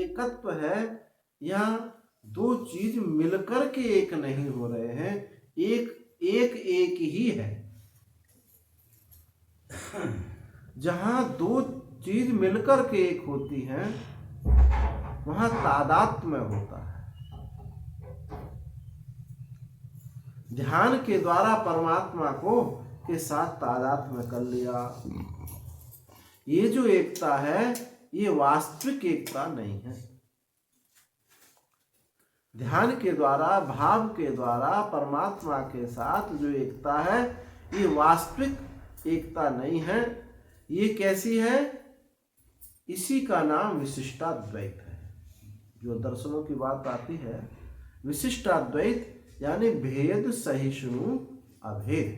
एकत्व है, यहाँ दो चीज मिलकर के एक नहीं हो रहे हैं, एक ही है। जहां दो चीज मिलकर के एक होती हैं वहां तादात्म्य होता है। ध्यान के द्वारा परमात्मा को के साथ तादात्म्य कर लिया। ये जो एकता है ये वास्तविक एकता नहीं है। ध्यान के द्वारा, भाव के द्वारा परमात्मा के साथ जो एकता है ये वास्तविक एकता नहीं है। ये कैसी है? इसी का नाम विशिष्टाद्वैत है। जो दर्शनों की बात आती है, विशिष्टाद्वैत यानी भेद सहिष्णु अभेद।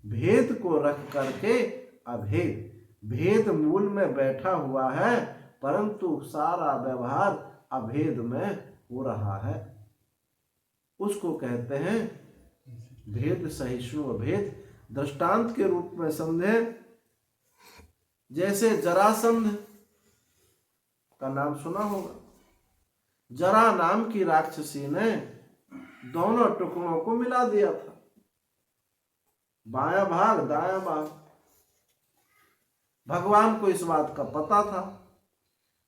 भेद को रख करके अभेद, भेद मूल में बैठा हुआ है परंतु सारा व्यवहार अभेद में हो रहा है, उसको कहते हैं भेद सहिष्णु अभेद। दृष्टांत के रूप में समझे, जैसे जरासंध का नाम सुना होगा। जरा नाम की राक्षसी ने दोनों टुकड़ों को मिला दिया था, बायां भाग दायां भाग। भगवान को इस बात का पता था।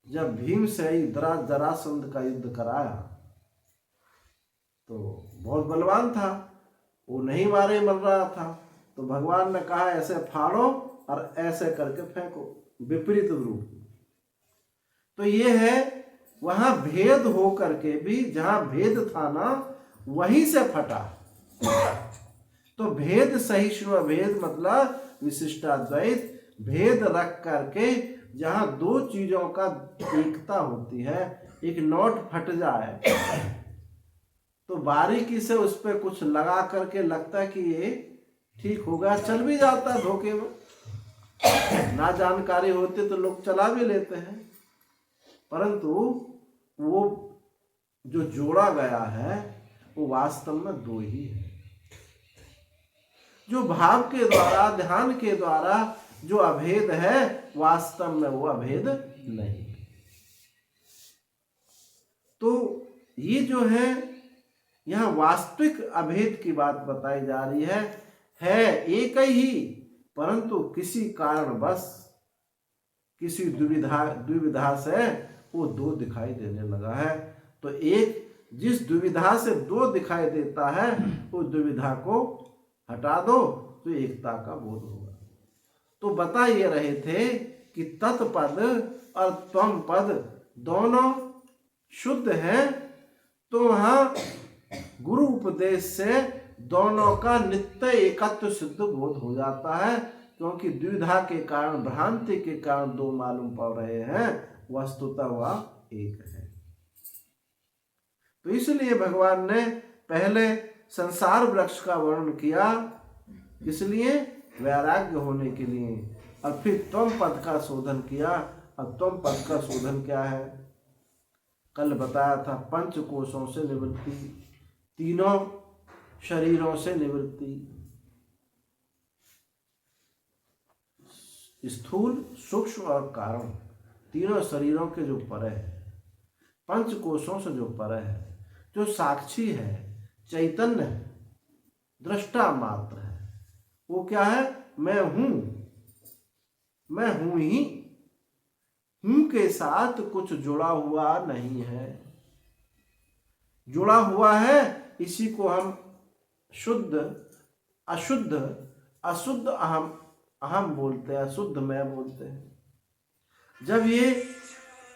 जब भीम से ही जरासंध का युद्ध कराया तो बहुत बलवान था, वो नहीं मारे मर रहा था, तो भगवान ने कहा ऐसे फाड़ो और ऐसे करके फेंको, विपरीत रूप। तो ये है, वहां भेद हो करके भी जहां भेद था ना वहीं से फटा। तो भेद सहिष्णु भेद मतलब विशिष्टाद्वैत। भेद रख करके जहां दो चीजों का एकता होती है, एक नोट फट जाए तो बारीकी से उस पर कुछ लगा करके लगता है कि ये ठीक होगा, चल भी जाता है धोखे में। ना जानकारी होती तो लोग चला भी लेते हैं, परंतु वो जो जोड़ा गया है वो वास्तव में दो ही है। जो भाव के द्वारा, ध्यान के द्वारा जो अभेद है वास्तव में वो अभेद नहीं। तो ये जो है यहाँ वास्तविक अभेद की बात बताई जा रही है एक ही, परंतु किसी कारणवश, किसी दुविधा से वो दो दिखाई देने लगा है। तो एक जिस दुविधा से दो दिखाई देता है उस दुविधा को हटा दो तो एकता का बोध होगा। तो बता ये रहे थे कि तत्पद और त्वम पद दोनों शुद्ध हैं, तो वहां गुरु उपदेश से दोनों का नित्य एकत्व सिद्ध बोध हो जाता है, क्योंकि द्विधा के कारण, भ्रांति के कारण दो मालूम पड़ रहे हैं, वस्तुतः वह एक है। तो इसलिए भगवान ने पहले संसार वृक्ष का वर्णन किया, इसलिए वैराग्य होने के लिए, और फिर त्वम पद का शोधन किया। और त्वम पद का शोधन क्या है? कल बताया था, पंच कोशों से निवृत्ति, तीनों शरीरों से निवृत्ति, स्थूल सूक्ष्म और कारण, तीनों शरीरों के जो परे है, पंच कोशों से जो परे है, जो साक्षी है, चैतन्य है, दृष्टा मात्र है, वो क्या है? मैं हूं, मैं हूं ही हूं के साथ कुछ जुड़ा हुआ नहीं है। जुड़ा हुआ है इसी को हम शुद्ध, अशुद्ध, अशुद्ध अहम, अहम बोलते हैं, अशुद्ध मैं बोलते हैं। जब ये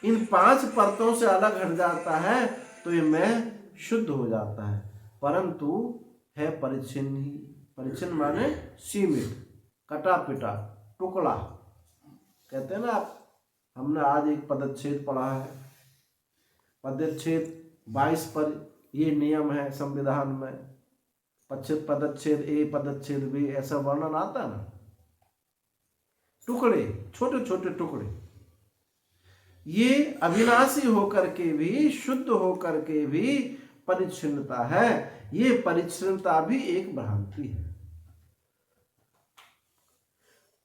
इन पांच परतों से अलग हट जाता है तो ये मैं शुद्ध हो जाता है, परंतु है परिच्छिन्न ही। परिच्छिन्न माने सीमित, कटा पिटा, टुकड़ा। कहते हैं ना आप, हमने आज एक पदच्छेद पढ़ा है, पदच्छेद 22 पर ये नियम है संविधान में, पदच्छेद ए, पदच्छेद बी, ऐसा वर्णन आता ना। टुकड़े, छोटे छोटे टुकड़े, ये अविनाशी होकर के भी, शुद्ध होकर के भी परिच्छिन्नता है। ये परिच्छिन्नता भी एक भ्रांति है।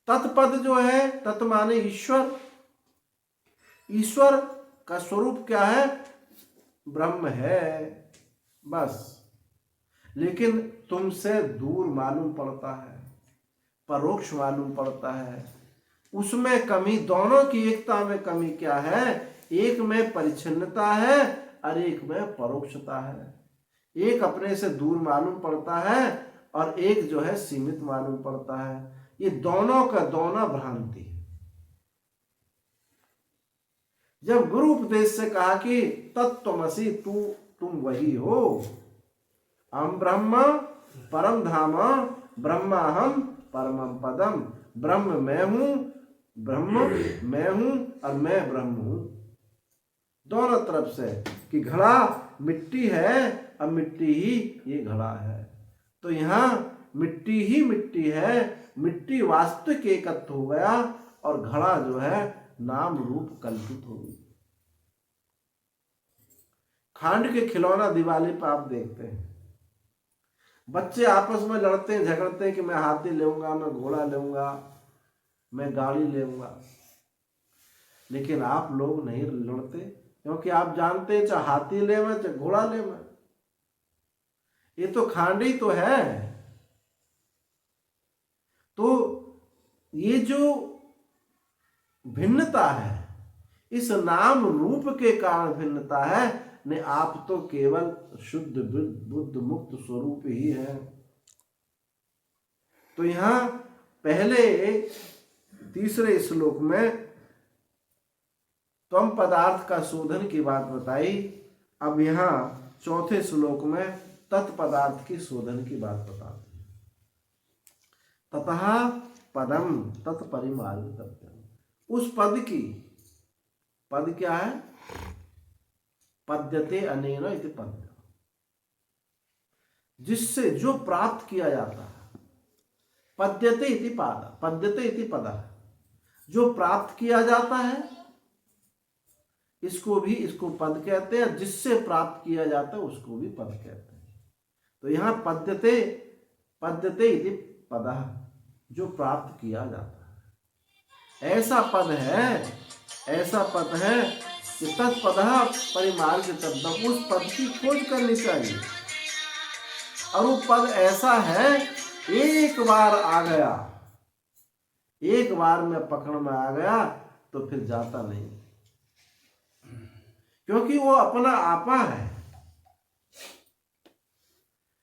तत्पद जो है, तत् माने ईश्वर, ईश्वर का स्वरूप क्या है? ब्रह्म है बस। लेकिन तुमसे दूर मालूम पड़ता है, परोक्ष मालूम पड़ता है। उसमें कमी, दोनों की एकता में कमी क्या है? एक में परिच्छिन्नता है और एक में परोक्षता है। एक अपने से दूर मालूम पड़ता है और एक जो है सीमित मालूम पड़ता है। ये दोनों का दोनों भ्रांति है। जब गुरु उपदेश से कहा कि तत्त्वमसि, तुम वही हो, अहम ब्रह्म परम धाम ब्रह्माहम परमम पदम, ब्रह्म मैं हूं, ब्रह्म मैं हूं और मैं ब्रह्म हूं। दोनों तरफ से कि घड़ा मिट्टी है और मिट्टी ही ये घड़ा है। तो यहाँ मिट्टी ही मिट्टी है, मिट्टी वास्तविक एकत्व हो गया और घड़ा जो है नाम रूप कल्पित हो गई। खांड के खिलौना दिवाली पर आप देखते हैं, बच्चे आपस में लड़ते हैं, झगड़ते हैं कि मैं हाथी लेऊंगा, मैं घोड़ा लेऊंगा, मैं गाड़ी लेऊंगा। लेकिन आप लोग नहीं लड़ते, क्योंकि आप जानते हैं चाहे हाथी ले मैं चाहे घोड़ा ले मैं, ये तो खांड ही तो है। तो ये जो भिन्नता है, इस नाम रूप के कारण भिन्नता है, ने आप तो केवल शुद्ध बुद्ध मुक्त स्वरूप ही है। तो यहां पहले तीसरे श्लोक में त्वम पदार्थ का शोधन की बात बताई, अब यहां चौथे श्लोक में तत्पदार्थ की शोधन की बात बता दी। ततः पदम तत्परिमार्गितव्यम, उस पद की, पद क्या है? पद्यते अनेन इति पद्य, जिससे जो प्राप्त किया जाता है। पद्यते इति पाद, पद्यते इति पद, जो प्राप्त किया जाता है इसको भी, इसको पद कहते हैं। जिससे प्राप्त किया जाता है उसको भी पद कहते हैं। तो यहां पद्यते, पद्यते इति पद, जो प्राप्त किया जाता है। ऐसा पद है, ऐसा पद है कि तत्पदः परिमार्गितव्यम, उस पद की खोज करनी चाहिए। और वो पद ऐसा है, एक बार आ गया, एक बार में पकड़ में आ गया तो फिर जाता नहीं, क्योंकि वो अपना आपा है।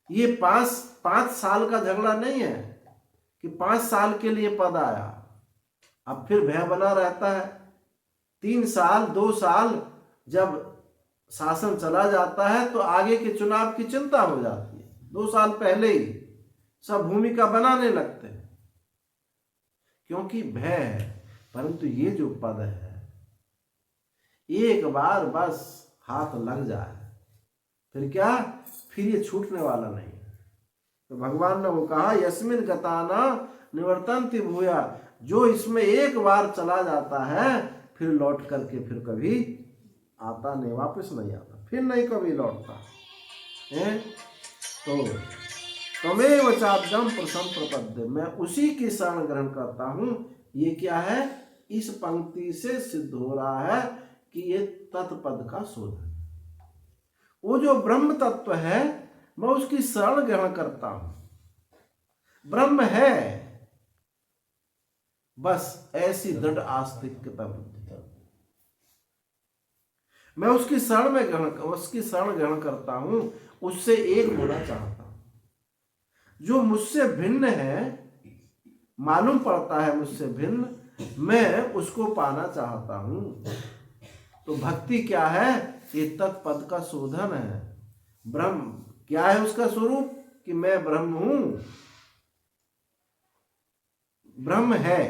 ये पांच साल का झगड़ा नहीं है कि 5 साल के लिए पद आया अब फिर भय बना रहता है। 3 साल 2 साल जब शासन चला जाता है तो आगे के चुनाव की चिंता हो जाती है। 2 साल पहले ही सब भूमिका बनाने लगते हैं, क्योंकि भय है। परंतु ये जो पद है, एक बार बस हाथ लग जाए फिर क्या, फिर ये छूटने वाला नहीं है। तो भगवान ने वो कहा, यस्मिन गताना निवर्तन्ति भूया, जो इसमें एक बार चला जाता है फिर लौट करके फिर कभी आता नहीं, वापस नहीं आता, फिर नहीं कभी लौटता है। तो तमेव चाद्यम प्रसम प्रपद्य, मैं उसी की शरण ग्रहण करता हूं। ये क्या है? इस पंक्ति से सिद्ध हो रहा है कि ये तत्पद का शोधन, वो जो ब्रह्म तत्व है मैं उसकी शरण ग्रहण करता हूं। ब्रह्म है बस, ऐसी दृढ़ आस्तिकता बुद्धि, मैं उसकी शरण में ग्रहण करता हूं, उससे एक होना चाहता हूं। जो मुझसे भिन्न है, मालूम पड़ता है मुझसे भिन्न, मैं उसको पाना चाहता हूं। तो भक्ति क्या है? ये तत्पद का शोधन है। ब्रह्म क्या है? उसका स्वरूप कि मैं ब्रह्म हूं, ब्रह्म है,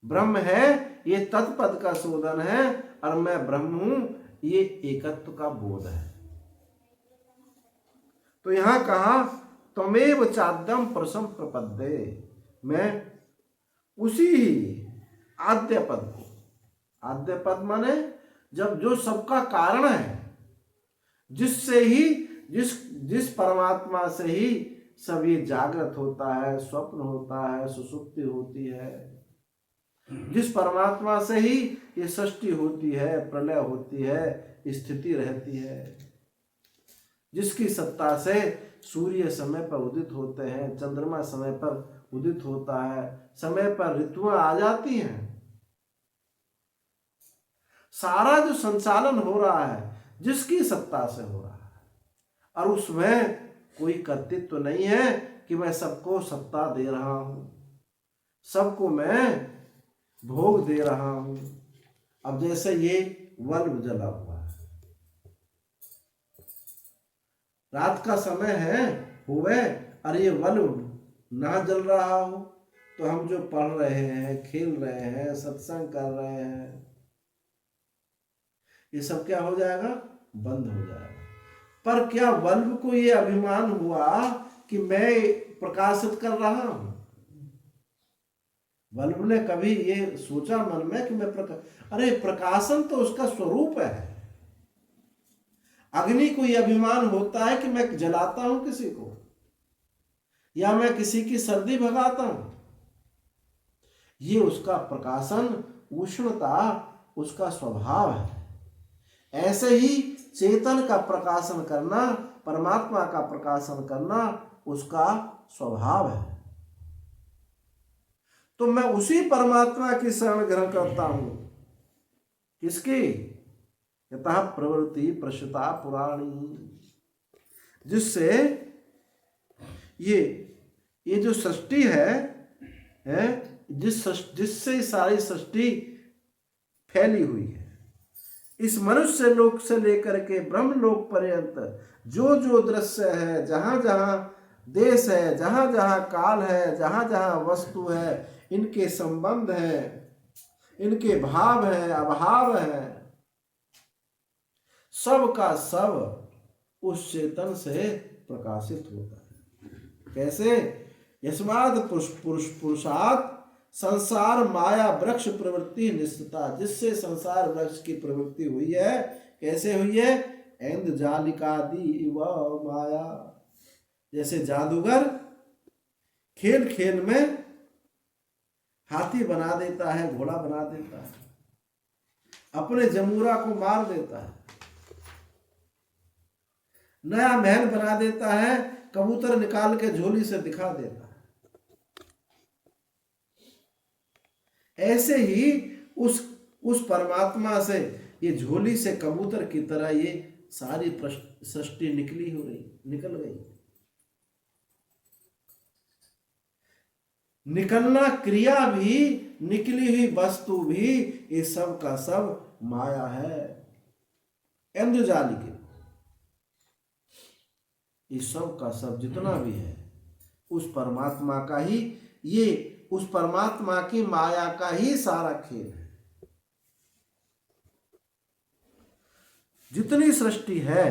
ब्रह्म है, ये तत्पद का शोधन है। और मैं ब्रह्म हूं, ये एकत्व का बोध है। तो यहां कहा त्वमेव चाद्यम परसम प्रपद्ये, मैं उसी ही आद्य पद को, आद्य पद माने जब जो सबका कारण है, जिससे ही जिस परमात्मा से ही सब ये जागृत होता है, स्वप्न होता है, सुसुप्ति होती है, जिस परमात्मा से ही ये सृष्टि होती है, प्रलय होती है, स्थिति रहती है, जिसकी सत्ता से सूर्य समय पर उदित होते हैं, चंद्रमा समय पर उदित होता है, समय पर ऋतुएं आ जाती हैं। सारा जो संचालन हो रहा है जिसकी सत्ता से हो रहा है, और उसमें कोई कर्तृत्व तो नहीं है कि मैं सबको सत्ता दे रहा हूं, सबको मैं भोग दे रहा हूं। अब जैसे ये बल्ब जला हुआ है, रात का समय है हुए, और ये बल्ब ना जल रहा हो तो हम जो पढ़ रहे हैं, खेल रहे हैं, सत्संग कर रहे हैं, ये सब क्या हो जाएगा? बंद हो जाएगा। पर क्या बल्ब को ये अभिमान हुआ कि मैं प्रकाशित कर रहा हूं? बल्ब ने कभी ये सोचा मन में कि मैं अरे प्रकाशन तो उसका स्वरूप है। अग्नि को ये अभिमान होता है कि मैं जलाता हूं किसी को, या मैं किसी की सर्दी भगाता हूं। ये उसका प्रकाशन, उष्णता उसका स्वभाव है। ऐसे ही चेतन का प्रकाशन करना, परमात्मा का प्रकाशन करना उसका स्वभाव है। तो मैं उसी परमात्मा की शरण ग्रहण करता हूं। किसकी? यतः प्रवृत्ति प्रसुता पुराणी, जिससे ये जो सृष्टि है जिससे सारी सृष्टि फैली हुई है। इस मनुष्य लोक से लेकर के ब्रह्म लोक पर्यंत जो जो दृश्य है, जहां जहां देश है, जहां जहां काल है, जहां जहां वस्तु है, इनके संबंध है, इनके भाव है, अभाव है, सब का सब उस चेतन से प्रकाशित होता है। कैसे? यस्माद् पुरुषात् संसार माया वृक्ष प्रवृत्ति निश्चिता, जिससे संसार वृक्ष की प्रवृत्ति हुई है। कैसे हुई है? ऐन्द्रजालिकादि व माया, जैसे जादूगर खेल खेल में हाथी बना देता है, घोड़ा बना देता है, अपने जमूरा को मार देता है, नया महल बना देता है, कबूतर निकाल के झोली से दिखा देता है। ऐसे ही उस परमात्मा से ये झोली से कबूतर की तरह ये सारी सृष्टि निकल गई। निकलना क्रिया भी, निकली हुई वस्तु भी, ये सब का सब माया है, इंद्रजाली के। ये सब का सब जितना भी है उस परमात्मा का ही, ये उस परमात्मा की माया का ही सारा खेल है। जितनी सृष्टि है,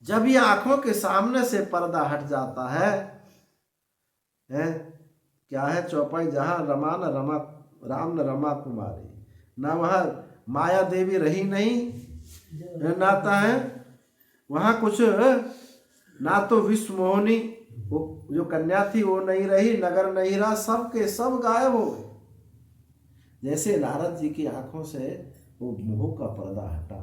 जब ये आंखों के सामने से पर्दा हट जाता है, क्या है चौपाई? जहां रमा न रमा राम न रमा कुमारी, ना वहां माया देवी रही नहीं नाता है, वहां कुछ ना तो विश्व मोहिनी वो जो कन्या थी वो नहीं रही, नगर नहीं रहा, सब के सब गायब हो गए। जैसे नारद जी की आंखों से वो मोह का पर्दा हटा।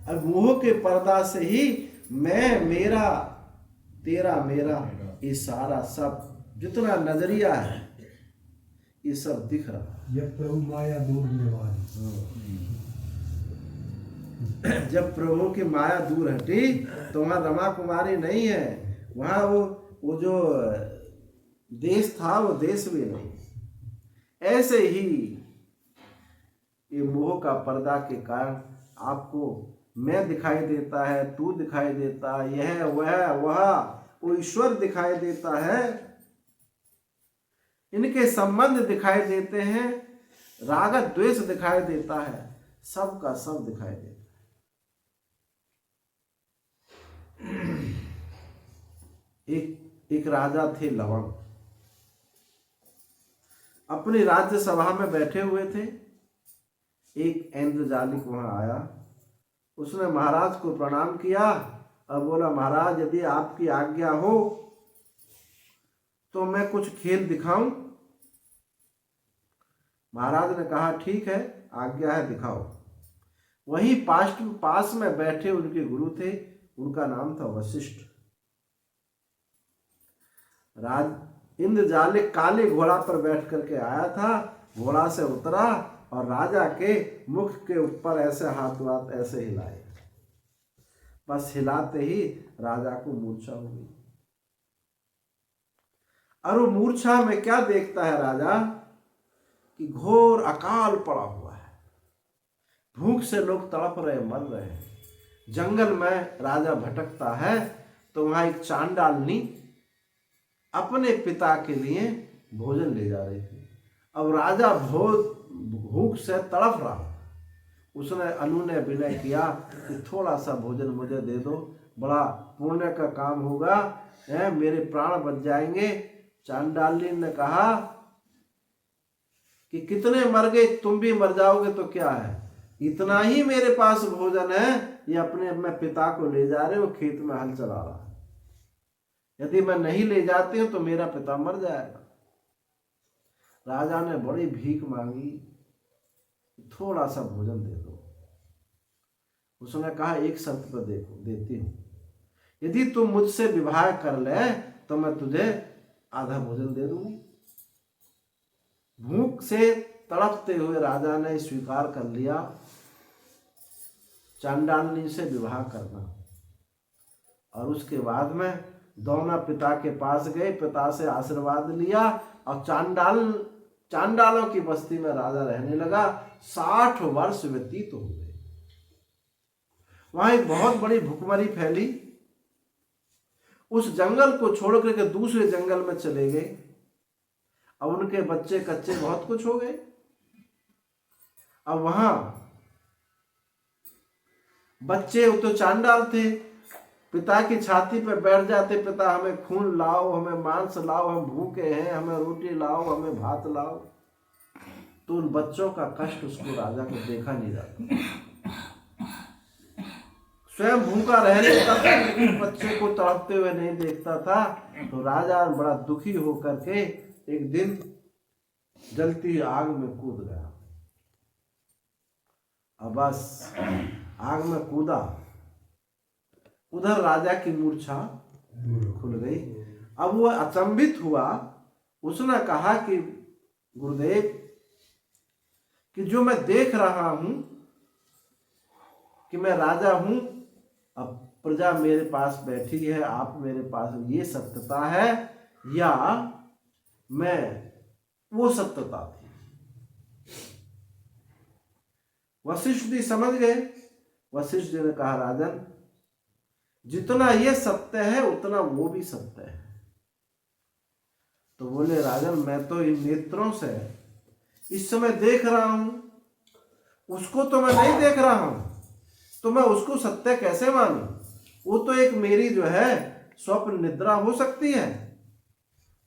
अब मोह के पर्दा से ही मैं, मेरा, तेरा, मेरा, ये सारा सब जितना नजरिया है ये सब दिख रहा। जब प्रभु माया दूर निवारी, जब प्रभु की माया दूर हटी तो वहां रमा कुमारी नहीं है, वहां वो जो देश था वो देश भी नहीं। ऐसे ही ये मोह का पर्दा के कारण आपको मैं दिखाई देता है, तू दिखाई देता है, यह वह वो ईश्वर दिखाई देता है, इनके संबंध दिखाई देते हैं, राग द्वेष दिखाई देता है, सब का सब दिखाई देता है। एक राजा थे लवण, अपनी राज्यसभा में बैठे हुए थे। एक ऐन्द्रजालिक वहां आया, उसने महाराज को प्रणाम किया और बोला, महाराज यदि आपकी आज्ञा हो तो मैं कुछ खेल दिखाऊं। महाराज ने कहा ठीक है, आज्ञा है, दिखाओ। वहीं पास में बैठे उनके गुरु थे, उनका नाम था वशिष्ठ। इंद्रजालिक काले घोड़ा पर बैठ करके आया था, घोड़ा से उतरा और राजा के मुख के ऊपर ऐसे हाथ ऐसे हिलाए। बस हिलाते ही राजा को मूर्छा हो गई। और वो मूर्छा में क्या देखता है राजा कि घोर अकाल पड़ा हुआ है, भूख से लोग तड़प रहे, मर रहे हैं। जंगल में राजा भटकता है तो वहां एक चांडालनी अपने पिता के लिए भोजन ले जा रही थी। अब राजा भूख से तड़प रहा। उसने अनुनय विनय किया कि थोड़ा सा भोजन मुझे दे दो, बड़ा पुण्य का काम होगा, मेरे प्राण बच जाएंगे। चांडाली ने कहा कि कितने मर गए, तुम भी मर जाओगे तो क्या है, इतना ही मेरे पास भोजन है, ये अपने पिता को ले जा रहे हो, खेत में हल चला रहा है, यदि मैं नहीं ले जाती हूं तो मेरा पिता मर जाएगा। राजा ने बड़ी भीख मांगी, थोड़ा सा भोजन दे दो। उसने कहा एक शर्त पर देती हूं, यदि तुम मुझसे विवाह कर ले तो मैं तुझे आधा भोजन दे दूंगी। भूख से तड़पते हुए राजा ने स्वीकार कर लिया चांडालनी से विवाह करना। और उसके बाद में दोनों पिता के पास गए, पिता से आशीर्वाद लिया और चांडालों की बस्ती में राजा रहने लगा। 60 वर्ष व्यतीत हो गए। वहां एक बहुत बड़ी भुखमरी फैली। उस जंगल को छोड़ करके दूसरे जंगल में चले गए। अब उनके बच्चे कच्चे बहुत कुछ हो गए। अब वहां बच्चे तो चांडाल थे, पिता की छाती पे बैठ जाते, पिता हमें खून लाओ, हमें मांस लाओ, हम भूखे हैं, हमें रोटी लाओ, हमें भात लाओ। तो उन बच्चों का कष्ट उसको राजा को देखा नहीं जाता। स्वयं भूखा रहने का, लेकिन बच्चे को तड़पते हुए नहीं देखता था। तो राजा बड़ा दुखी होकर के एक दिन जलती आग में कूद गया। अब बस आग में कूदा, उधर राजा की मूर्छा खुल गई। अब वो अचंभित हुआ। उसने कहा कि गुरुदेव, कि जो मैं देख रहा हूं कि मैं राजा हूं, अब प्रजा मेरे पास बैठी है, आप मेरे पास, ये सत्यता है या मैं वो सत्यता थी? वशिष्ठ जी समझ गए। वशिष्ठ जी ने कहा राजन, जितना ये सत्य है उतना वो भी सत्य है। तो बोले राजन, मैं तो इन नेत्रों से इस समय देख रहा हूं, उसको तो मैं नहीं देख रहा हूं, तो मैं उसको सत्य कैसे मानूं? वो तो एक मेरी जो है स्वप्न निद्रा हो सकती है।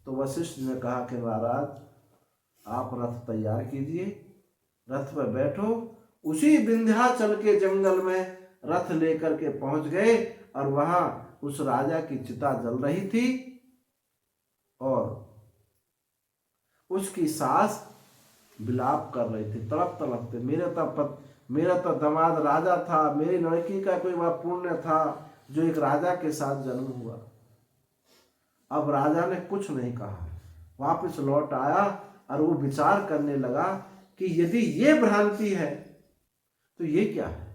तो वशिष्ठ ने कहा कि महाराज, आप रथ तैयार कीजिए, रथ पर बैठो। उसी विंध्याचल के जंगल में रथ लेकर के पहुंच गए और वहां उस राजा की चिता जल रही थी और उसकी सास विलाप कर रही थी, तड़प तड़पते, मेरा तो दामाद राजा था, मेरी लड़की का कोई वह पुण्य था जो एक राजा के साथ जन्म हुआ। अब राजा ने कुछ नहीं कहा, वापस लौट आया और वो विचार करने लगा कि यदि ये भ्रांति है तो ये क्या है?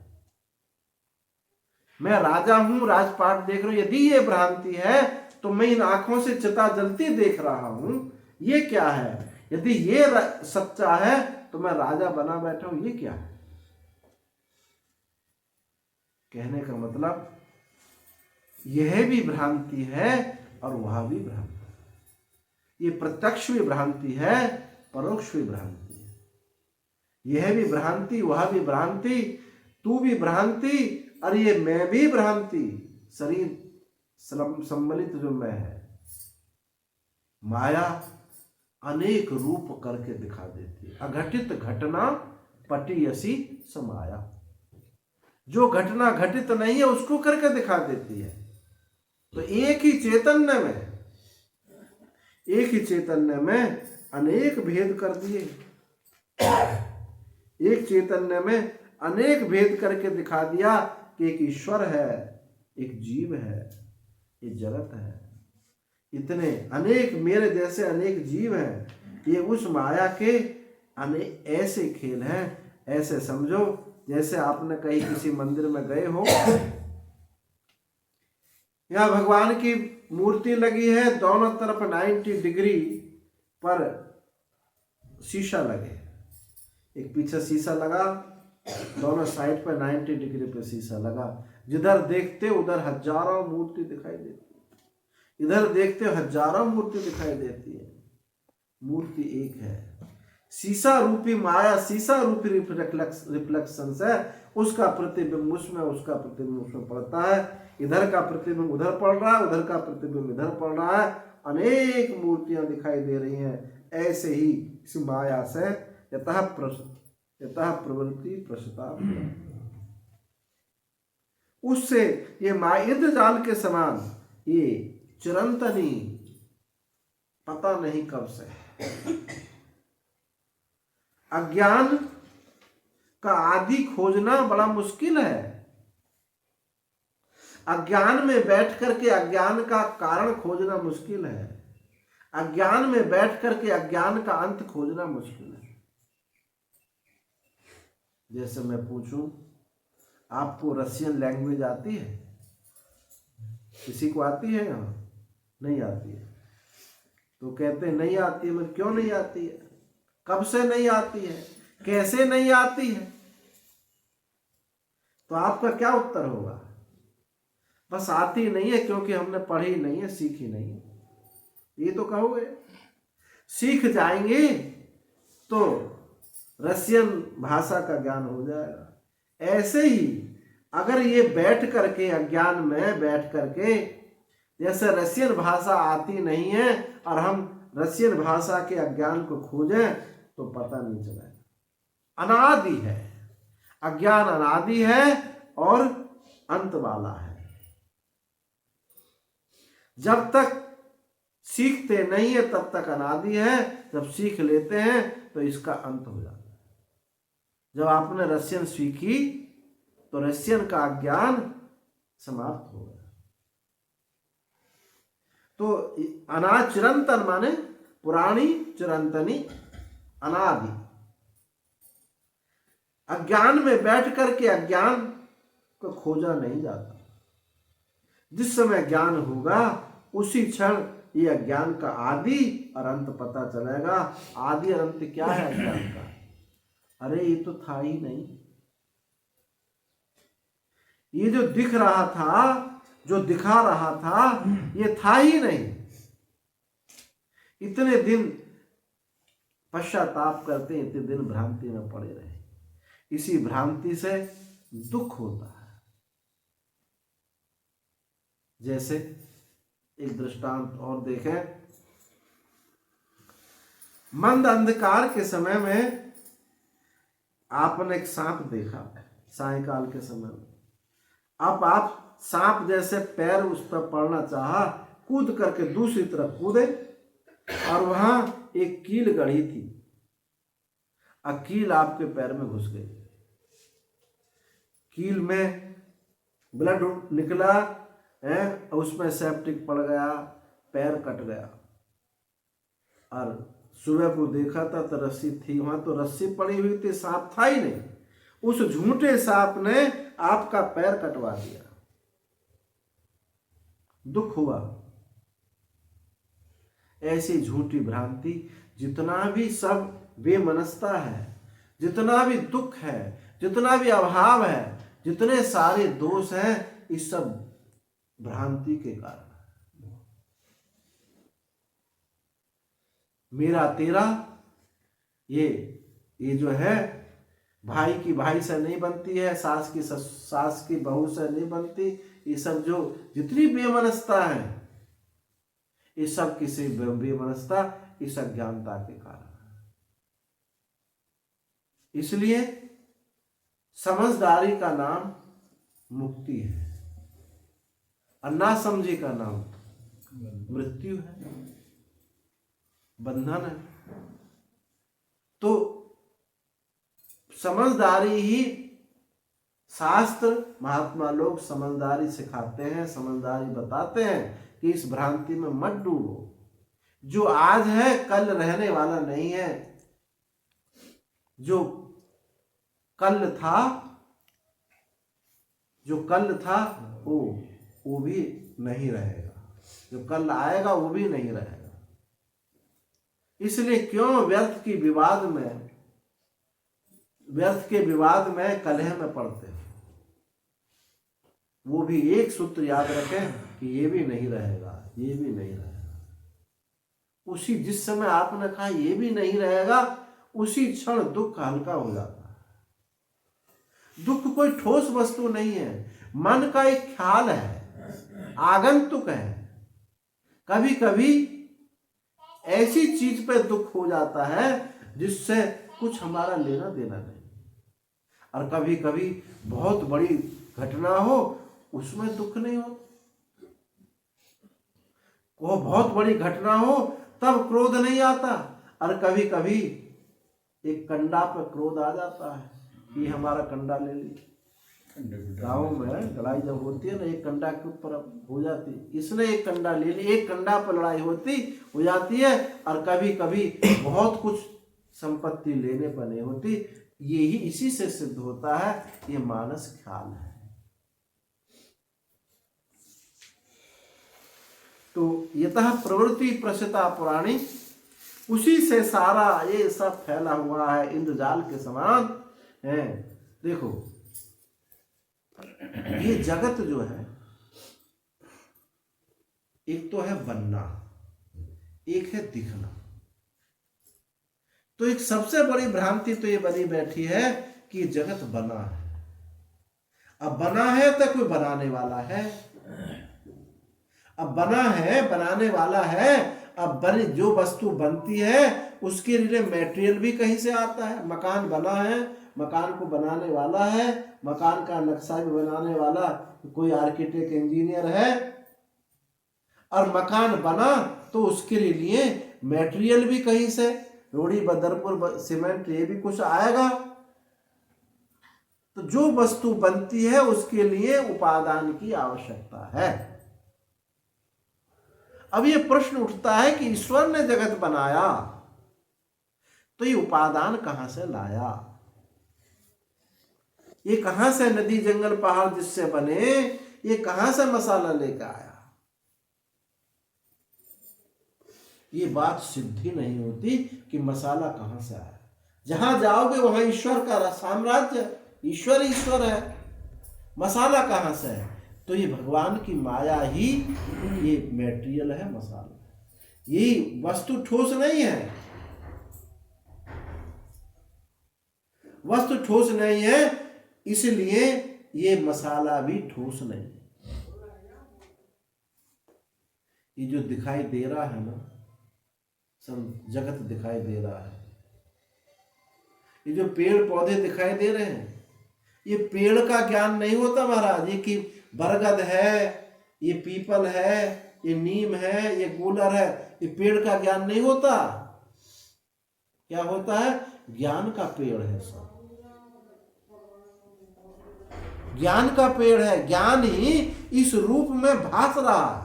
मैं राजा हूं, राजपाट देख रहा हूं, यदि ये भ्रांति है तो मैं इन आंखों से चिता जलती देख रहा हूं, ये क्या है? यदि ये सच्चा है तो मैं राजा बना बैठा हूं, ये क्या है? कहने का मतलब यह भी भ्रांति है और वह भी भ्रांति है। ये प्रत्यक्ष भी भ्रांति है, परोक्ष भी भ्रांति है। यह भी भ्रांति, वह भी भ्रांति, तू भी भ्रांति और ये मैं भी भ्रांति। शरीर सम्मिलित जो मैं है, माया अनेक रूप करके दिखा देती है। अघटित घटना पटियसी समाया, जो घटना घटित नहीं है उसको करके दिखा देती है। तो एक ही चैतन्य में अनेक भेद कर दिए। एक चैतन्य में अनेक भेद करके दिखा दिया कि एक ईश्वर है, एक जीव है, ये जगत है। इतने अनेक मेरे जैसे अनेक जीव हैं, ये उस माया के अनेक ऐसे खेल हैं। ऐसे समझो जैसे आपने कहीं किसी मंदिर में गए हो, यहाँ भगवान की मूर्ति लगी है, दोनों तरफ 90 डिग्री पर शीशा लगे, एक पीछे शीशा लगा, दोनों साइड पर 90 डिग्री पे शीशा लगा। जिधर देखते उधर हजारों मूर्ति दिखाई देती है, इधर देखते हजारों मूर्ति दिखाई देती है। मूर्ति एक है, शीशा रूपी माया, शीशा रूपी रिफ्लेक्शन है, उसका प्रतिबिंब उसमें, उसका प्रतिबिंब उसमें पड़ता है। इधर का प्रतिबिंब उधर पड़ रहा है, उधर का प्रतिबिंब इधर पड़ रहा है, अनेक मूर्तियां दिखाई दे रही हैं। ऐसे ही इस माया से यतः प्रवृत्ति प्रसुता, उससे ये इंद्रजाल के समान ये चिरंतनी पता नहीं कब से। अज्ञान का आदि खोजना बड़ा मुश्किल है। अज्ञान में बैठ करके अज्ञान का कारण खोजना मुश्किल है। अज्ञान में बैठ करके अज्ञान का अंत खोजना मुश्किल है। जैसे मैं पूछूं, आपको रशियन लैंग्वेज आती है? किसी को आती है? यहाँ नहीं आती है तो कहते हैं नहीं आती है। मतलब क्यों नहीं आती है? कब से नहीं आती है? कैसे नहीं आती है? तो आपका क्या उत्तर होगा? बस आती नहीं है क्योंकि हमने पढ़ी नहीं है, सीखी नहीं है, ये तो कहोगे। सीख जाएंगे तो रशियन भाषा का ज्ञान हो जाएगा। ऐसे ही अगर ये बैठ करके अज्ञान में बैठ करके, जैसे रशियन भाषा आती नहीं है और हम रशियन भाषा के अज्ञान को खोजें तो पता नहीं चलेगा। अनादि है अज्ञान, अनादि है और अंत वाला है। जब तक सीखते नहीं है तब तक अनादि है, जब सीख लेते हैं तो इसका अंत हो जाता है। जब आपने रशियन सीखी तो रशियन का अज्ञान समाप्त हो गया। तो अनादि चिरंतन माने पुरानी, चिरंतनी अनादि। अज्ञान में बैठ करके अज्ञान को खोजा नहीं जाता। जिस समय ज्ञान होगा उसी क्षण ये अज्ञान का आदि और अंत पता चलेगा। आदि और अंत क्या है अज्ञान का? अरे ये तो था ही नहीं। ये जो दिख रहा था, जो दिखा रहा था, ये था ही नहीं। इतने दिन पश्चाताप करते, इतने दिन भ्रांति में पड़े रहे। इसी भ्रांति से दुख होता है। जैसे एक दृष्टांत और देखें, मंद अंधकार के समय में आपने एक सांप देखा सायंकाल के समय में। अब आप सांप जैसे पैर उस पर पड़ना चाहा, कूद करके दूसरी तरफ कूदे और वहां एक कील गढ़ी थी, कील आपके पैर में घुस गई। कील में ब्लड निकला है, उसमें सेप्टिक पड़ गया, पैर कट गया। और सुबह को देखा था तो रस्सी थी वहां, तो रस्सी पड़ी हुई थी, सांप था ही नहीं। उस झूठे सांप ने आपका पैर कटवा दिया। दुख हुआ। ऐसी झूठी भ्रांति, जितना भी सब बेमनस्ता है, जितना भी दुख है, जितना भी अभाव है, जितने सारे दोष हैं, इस सब भ्रांति के कारण। मेरा तेरा ये जो है, भाई की भाई से नहीं बनती है, सास की बहू से नहीं बनती। ये सब जो जितनी बेमनस्ता है, ये सब किसी बेमनस्ता, इस अज्ञानता के कारण। इसलिए समझदारी का नाम मुक्ति है और नासमझी का नाम मृत्यु है, बंधन है। तो समझदारी ही शास्त्र महात्मा लोग समझदारी सिखाते हैं, समझदारी बताते हैं कि इस भ्रांति में मत डूबो। जो आज है कल रहने वाला नहीं है। जो कल था वो भी नहीं रहेगा। जो कल आएगा वो भी नहीं रहेगा। इसलिए क्यों व्यर्थ के विवाद में कलह में पड़ते हैं। वो भी एक सूत्र याद रखें कि ये भी नहीं रहेगा, ये भी नहीं रहेगा। उसी जिस समय आपने कहा ये भी नहीं रहेगा, उसी क्षण दुख हल्का हो जाता है। दुख कोई ठोस वस्तु नहीं है, मन का एक ख्याल है, आगंतुक है। कभी कभी ऐसी चीज पे दुख हो जाता है जिससे कुछ हमारा लेना देना नहीं। और कभी कभी बहुत बड़ी घटना हो, उसमें दुख नहीं हो। वो बहुत बड़ी घटना हो तब क्रोध नहीं आता। और कभी कभी एक कंडा पे क्रोध आ जाता है कि हमारा कंडा ले लिया। गाँव में लड़ाई जब होती है ना, एक कंडा के ऊपर हो जाती है, इसने एक कंडा ले लिया, एक कंडा पर लड़ाई हो जाती है। और कभी कभी बहुत कुछ संपत्ति लेने पर नहीं होती। यही इसी से सिद्ध होता है ये मानस ख्याल है। तो यतः प्रवृत्ति प्रसृता पुराणी, उसी से सारा ये सब फैला हुआ है, इंद्रजाल के समान है। देखो ये जगत जो है, एक तो है बनना, एक है दिखना। तो एक सबसे बड़ी भ्रांति तो ये बनी बैठी है कि जगत बना है। अब बना है तो कोई बनाने वाला है। अब बना है, बनाने वाला है। अब बनी जो वस्तु बनती है उसके लिए मटेरियल भी कहीं से आता है। मकान बना है, मकान को बनाने वाला है, मकान का नक्शा भी बनाने वाला कोई आर्किटेक्ट इंजीनियर है। और मकान बना तो उसके लिए मटेरियल भी कहीं से, रोड़ी बदरपुर सीमेंट, ये भी कुछ आएगा। तो जो वस्तु बनती है उसके लिए उपादान की आवश्यकता है। अब ये प्रश्न उठता है कि ईश्वर ने जगत बनाया तो ये उपादान कहां से लाया? ये कहां से नदी जंगल पहाड़ जिससे बने, ये कहां से मसाला लेकर आया? ये बात सिद्धि नहीं होती कि मसाला कहां से आया। जहां जाओगे वहां ईश्वर का साम्राज्य, ईश्वर ईश्वर है। मसाला कहां से है? तो ये भगवान की माया ही ये मटेरियल है, मसाला। यही वस्तु ठोस नहीं है, वस्तु ठोस नहीं है, इसलिए ये मसाला भी ठोस नहीं। ये जो दिखाई दे रहा है ना, सब जगत दिखाई दे रहा है। ये जो पेड़ पौधे दिखाई दे रहे हैं, ये पेड़ का ज्ञान नहीं होता महाराज। ये कि बरगद है, ये पीपल है, ये नीम है, ये गूलर है, ये पेड़ का ज्ञान नहीं होता। क्या होता है? ज्ञान का पेड़ है सब। ज्ञान का पेड़ है। ज्ञान ही इस रूप में भास रहा है।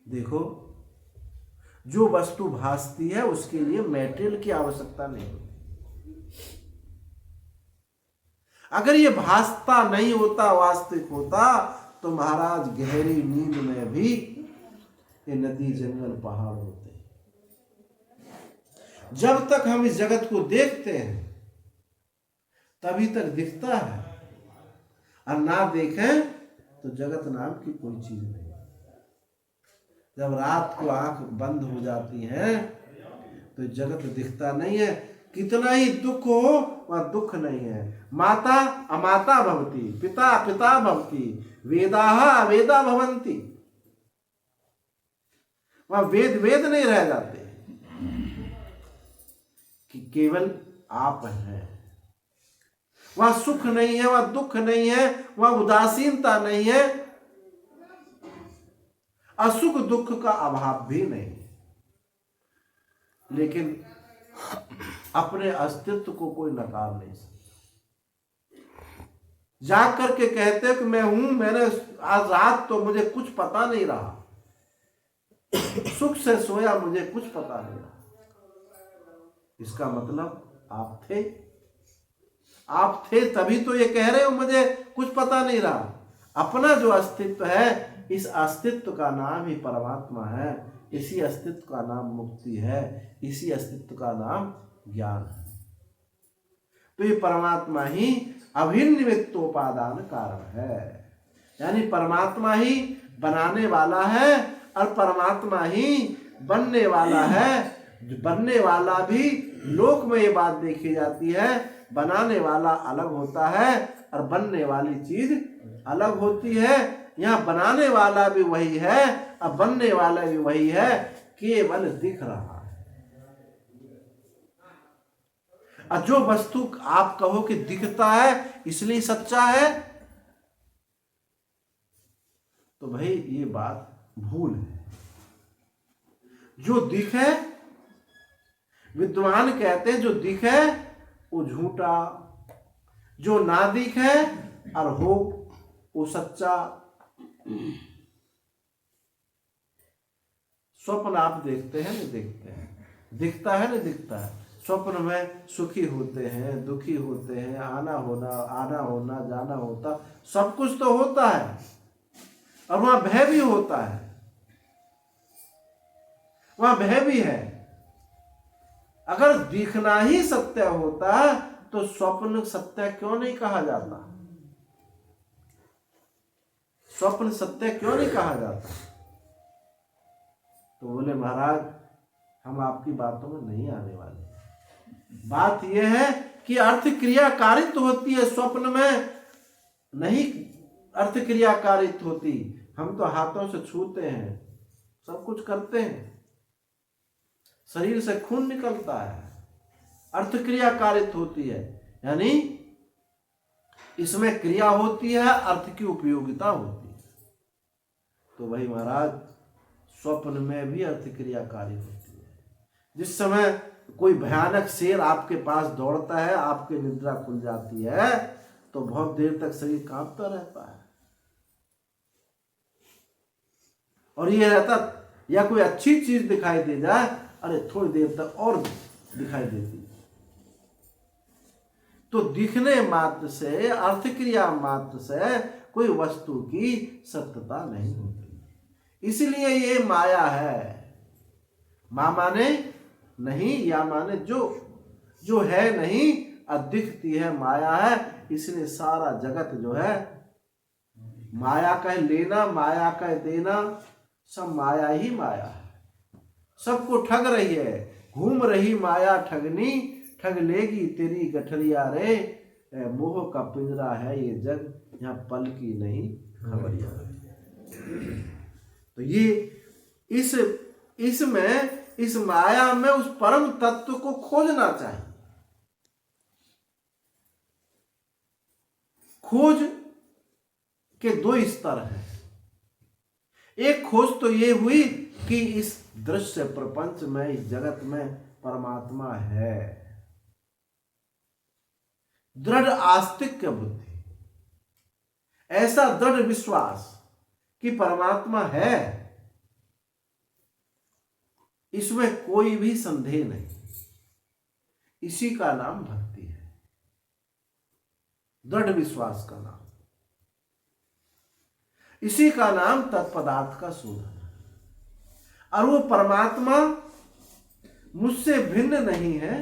देखो, जो वस्तु भासती है उसके लिए मटेरियल की आवश्यकता नहीं होती। अगर ये भासता नहीं होता, वास्तविक होता, तो महाराज गहरी नींद में भी ये नदी जंगल पहाड़ होते। जब तक हम इस जगत को देखते हैं तभी तक दिखता है, और ना देखें तो जगत नाम की कोई चीज नहीं। जब रात को आंख बंद हो जाती है तो जगत दिखता नहीं है। कितना ही दुख हो वह दुख नहीं है। माता अमाता भवती, पिता पिता भवती, वेदाः अवेदा भवन्ति। वह वेद वेद नहीं रह जाते कि केवल आप हैं। वह सुख नहीं है, वह दुख नहीं है, वह उदासीनता नहीं है, असुख दुख का अभाव भी नहीं। लेकिन अपने अस्तित्व को कोई नकार नहीं सकता। जाग करके कहते हैं कि मैं हूं, मैंने आज रात तो मुझे कुछ पता नहीं रहा, सुख से सोया मुझे कुछ पता नहीं रहा। इसका मतलब आप थे तभी तो ये कह रहे हो मुझे कुछ पता नहीं रहा। अपना जो अस्तित्व है, इस अस्तित्व का नाम ही परमात्मा है, इसी अस्तित्व का नाम मुक्ति है, इसी अस्तित्व का नाम ज्ञान है। तो ये परमात्मा ही अभिन्न निमित्तोपादान कारण है, यानी परमात्मा ही बनाने वाला है और परमात्मा ही बनने वाला है। जो बनने वाला भी लोक में ये बात देखी जाती है, बनाने वाला अलग होता है और बनने वाली चीज अलग होती है। यहाँ बनाने वाला भी वही है और बनने वाला भी वही है, केवल दिख रहा है। और जो वस्तु आप कहो कि दिखता है इसलिए सच्चा है, तो भाई ये बात भूल है। जो दिखे, विद्वान कहते हैं जो दिखे वो झूठा, जो ना दिखे और हो वो सच्चा। स्वप्न आप देखते हैं, नहीं देखते हैं, दिखता है, नहीं दिखता है। स्वप्न में सुखी होते हैं, दुखी होते हैं, आना होना जाना होता, सब कुछ तो होता है और वहां भय भी होता है, वहां भय भी है। अगर दिखना ही सत्य होता तो स्वप्न सत्य क्यों नहीं कहा जाता? स्वप्न सत्य क्यों नहीं कहा जाता? तो बोले महाराज हम आपकी बातों में नहीं आने वाले। बात यह है कि अर्थ क्रियाकारित होती है, स्वप्न में नहीं अर्थ क्रियाकारित होती। हम तो हाथों से छूते हैं, सब कुछ करते हैं, शरीर से खून निकलता है, अर्थ क्रियाकारित होती है, यानी इसमें क्रिया होती है, अर्थ की उपयोगिता होती है। तो भाई महाराज स्वप्न में भी अर्थ क्रियाकारी होती है। जिस समय कोई भयानक शेर आपके पास दौड़ता है, आपकी निद्रा खुल जाती है, तो बहुत देर तक शरीर कांपता रहता है। और ये रहता, या कोई अच्छी चीज दिखाई दे जाए, अरे थोड़ी देर तक और दिखाई देती है। तो दिखने मात्र से, अर्थ क्रिया मात्र से कोई वस्तु की सत्यता नहीं होती। इसलिए ये माया है। मां माने नहीं, या माने जो है नहीं, अदिखती है, माया है। इसलिए सारा जगत जो है माया का लेना, माया का देना, सब माया ही माया है। सबको ठग रही है, घूम रही माया ठगनी, ठग लेगी तेरी गठरिया रे। मोह का पिंजरा है ये जग, यहाँ पल की नहीं खबरिया। तो ये इस माया में उस परम तत्व को खोजना चाहिए। खोज के दो स्तर हैं। एक खोज तो ये हुई कि इस दृश्य प्रपंच में, इस जगत में परमात्मा है। दृढ़ आस्तिक्य बुद्धि, ऐसा दृढ़ विश्वास कि परमात्मा है, इसमें कोई भी संदेह नहीं। इसी का नाम भक्ति है, दृढ़ विश्वास का नाम। इसी का नाम तत्पदार्थ का शोधन है। और वो परमात्मा मुझसे भिन्न नहीं है,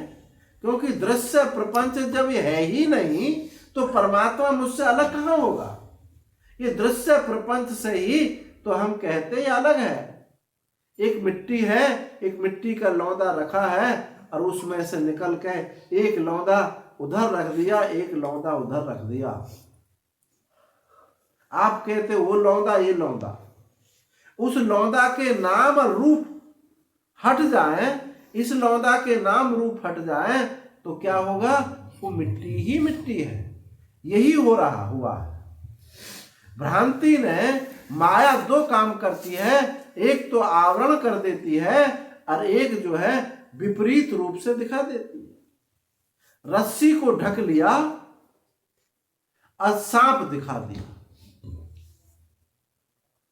क्योंकि दृश्य प्रपंच जब ये है ही नहीं तो परमात्मा मुझसे अलग कहां होगा? ये दृश्य प्रपंच से ही तो हम कहते हैं अलग है। एक मिट्टी है, एक मिट्टी का लौंदा रखा है और उसमें से निकल के एक लौंदा उधर रख दिया, एक लौंदा उधर रख दिया। आप कहते वो लौंदा, ये लौंदा। उस लौंदा के नाम और रूप हट जाए, इस लौंदा के नाम रूप हट जाए तो क्या होगा? वो मिट्टी ही मिट्टी है। यही हुआ है। भ्रांति ने, माया दो काम करती है, एक तो आवरण कर देती है और एक जो है विपरीत रूप से दिखा देती है। रस्सी को ढक लिया और सांप दिखा दिया।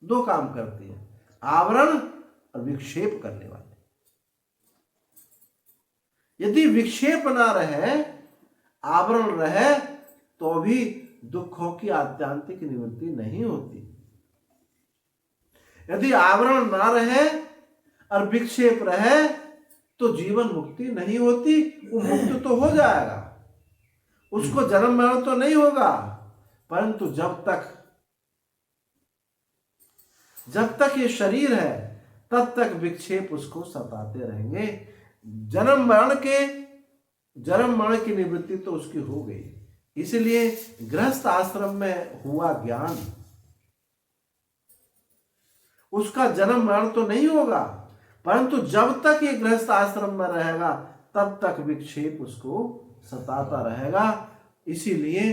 दो काम करती है, आवरण और विक्षेप करने वाले। यदि विक्षेप ना रहे, आवरण रहे, तो भी दुखों की आत्यांतिक निवृत्ति नहीं होती। यदि आवरण ना रहे और विक्षेप रहे, तो जीवन मुक्ति नहीं होती। वो मुक्त तो हो जाएगा, उसको जन्म मरण तो नहीं होगा, परंतु जब तक ये शरीर है, तब तक विक्षेप उसको सताते रहेंगे। जन्म मरण की निवृत्ति तो उसकी हो गई। इसलिए गृहस्थ आश्रम में हुआ ज्ञान, उसका जन्म मरण तो नहीं होगा, परंतु जब तक ये गृहस्थ आश्रम में रहेगा, तब तक विक्षेप उसको सताता रहेगा। इसीलिए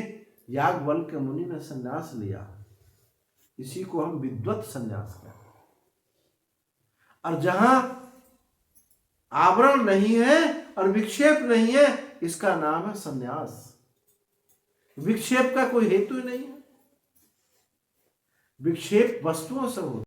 याज्ञवल्क्य मुनि ने संन्यास लिया। इसी को हम विद्वत संन्यास कहते हैं। और जहां आवरण नहीं है और विक्षेप नहीं है, इसका नाम है संन्यास। विक्षेप का कोई हेतु ही नहीं है। विक्षेप वस्तुओं से होता है।